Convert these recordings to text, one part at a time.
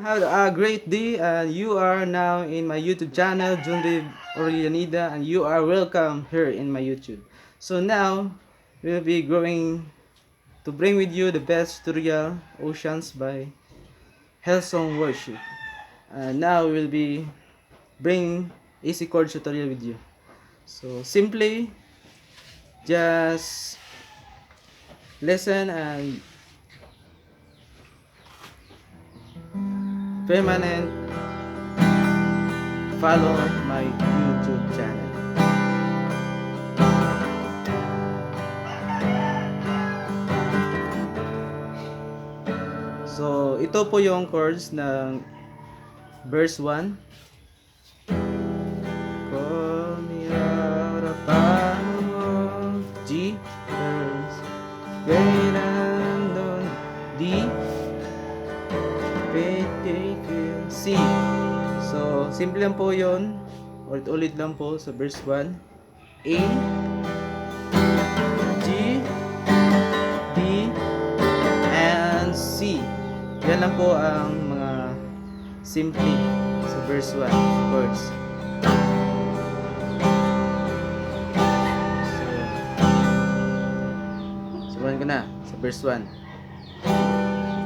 Have a great day, and you are now in my YouTube channel, Junri Orianida, and you are welcome here in my YouTube. So now, we'll be going to bring with you the best tutorial, Oceans by Hillsong Worship. Now we'll be bring easy chords tutorial with you. So simply, just listen and permanent follow my YouTube channel. So, ito po yung chords ng verse 1. Call me out of power, G, verse, great and on D, C. So, simple lang po yun. Ulit-ulit lang po sa verse 1. A, G, D, and C. Yan lang po ang mga simple sa verse 1 chords. So, subukan ko na sa verse 1.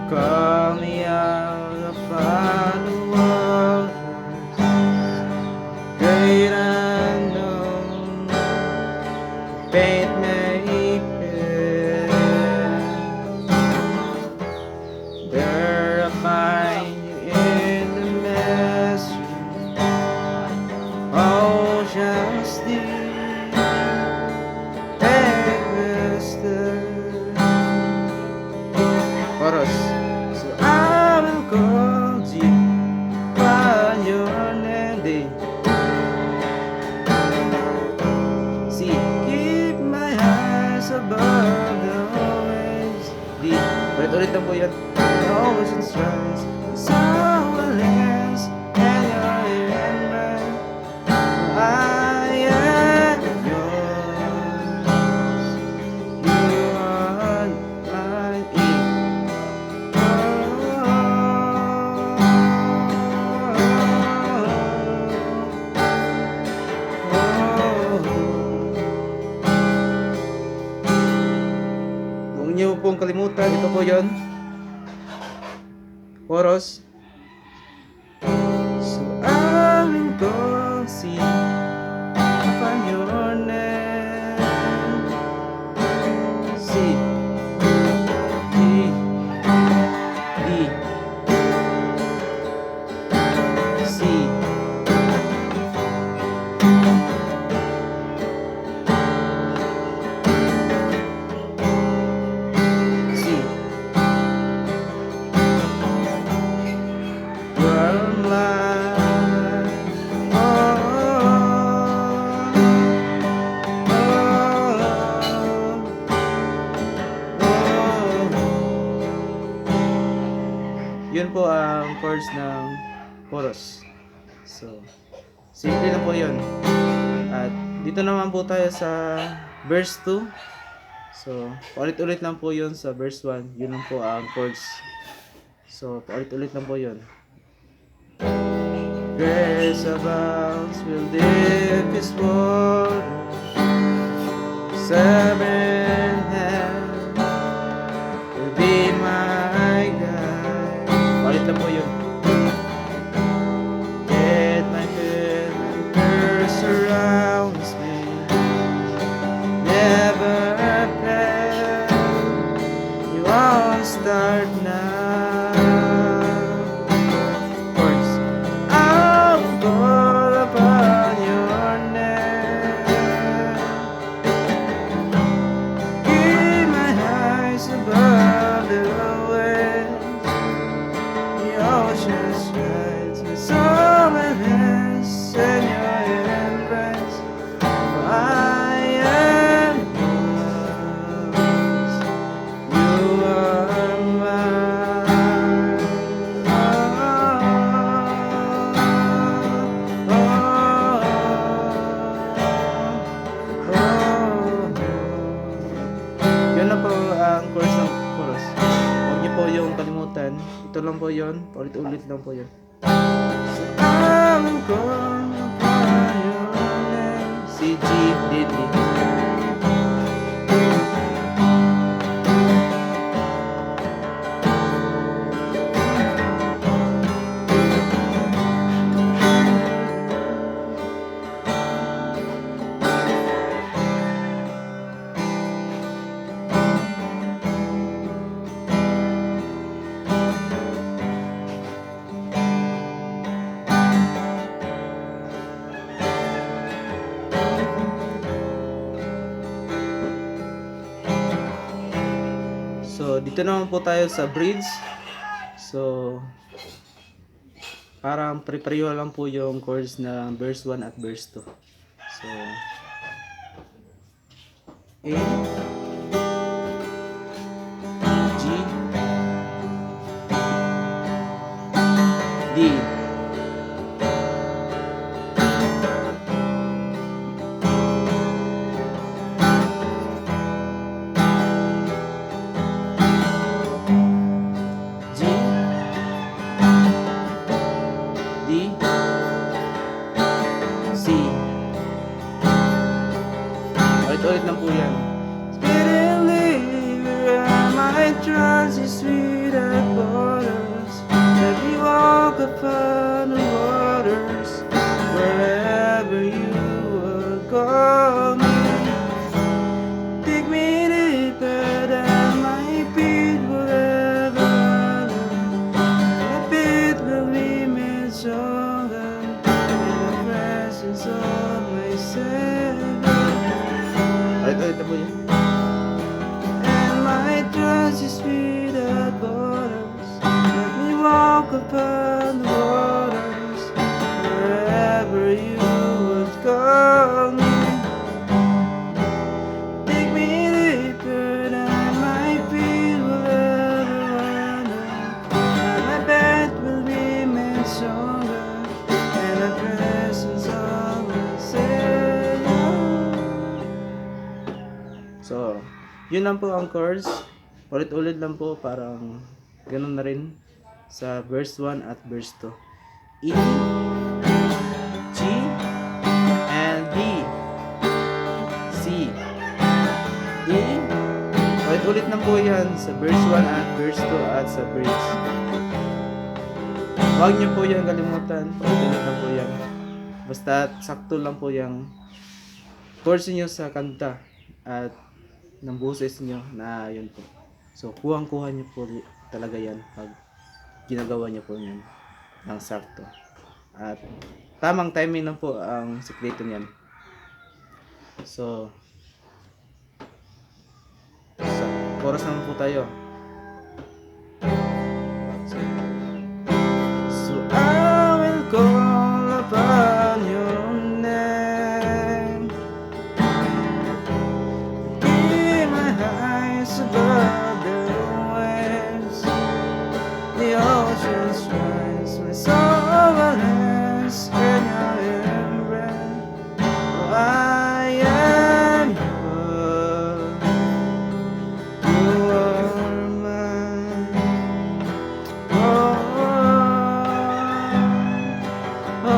Call me out of the waters, great unknown, faith may fail. There I find you in the mystery, oceans deep, existed. Chorus. So I will call you by your name. C. Keep my eyes above the waves. D. Ulit-ulit lang po yun. The ocean's rise, the sun will ends, and your embrace. I am yours. You are my Huwag niyo pong kalimutan, ito po yun. Chorus. So I will go see upon your name. C, D, D, C, C. You're mine. Yun po ang chords ng chorus. So, simple lang po yun. At dito naman po tayo sa verse 2. So, paulit-ulit lang po yun sa verse 1. Yun lang po ang chords. So, paulit-ulit lang po yun. Grace abounds will dip his water, seven hand will be my guide. Paulit lang po yun. Yet my fear surrounds me, never fail. You won't start now. Ito lang lang po yun. Ulit-ulit lang po yun. So, I will call upon your name. C, G, D, D. So, dito naman po tayo sa bridge. So, parang pre-pareho lang po yung chords na verse 1 at verse 2. So, A, G, D, G, D, C. Ulit-ulit lang po yan. Spiritly, my trust is sweet as waters. Let me walk upon the waters. Wherever you will call me, take me deeper than my feet will ever wander. My feet will be made stronger in the presence of my Savior. Ulit-ulit na po yan. And my trust is sweet as waters. Let me walk upon the waters. Wherever you would call me, take me deeper than my feet will ever wander. And my path will be made stronger in the presence of my Savior. So, yun lang po ang chords. Ulit-ulit lang po, parang ganun na rin sa verse 1 at verse 2. E, G, and D, C, E. Ulit-ulit na po yan sa verse 1 at verse 2 at sa bridge. Huwag niyo po yan kalimutan. Ulit-ulit lang po yan. Basta sakto lang po yung chords niyo sa kanta at ng boses niyo na yun po. So, kuhang-kuha niyo po talaga yan pag ginagawa niyo po yan ng sakto. At tamang timing lang po ang sikreto niyan. So, sa chorus naman po tayo. So, I will call upon your name. Keep my eyes above the waves. The oceans rise, my soul will rest in your embrace. Oh, I am yours, you are mine. Oh, oh, oh.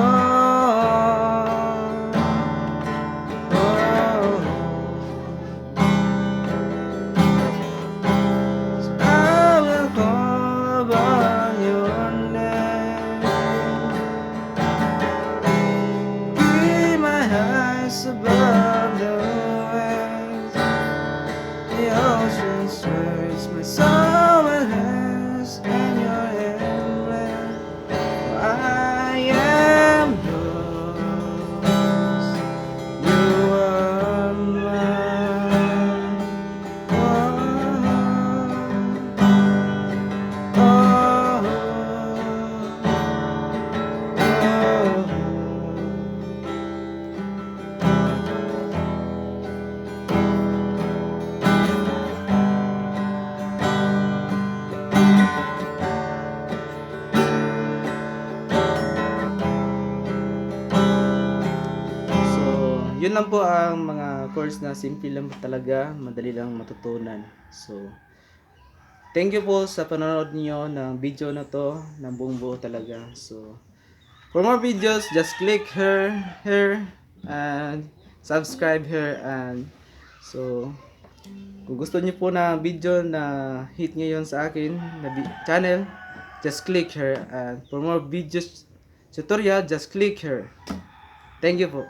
So I will call upon your name. Keep my eyes above the waves. The oceans rise, my soul will rest in your embrace. For I am yours, you are mine. Oh, So, yun lang po ang mga chords na simple lang talaga, madali lang matutunan. So, thank you po sa panonood niyo ng video na to, ng buong buo talaga. So, for more videos, just click here, and subscribe here, and so, kung gusto niyo po na video na hit ngayon sa akin na channel, just click here, and for more videos tutorial, just click here. Thank you po.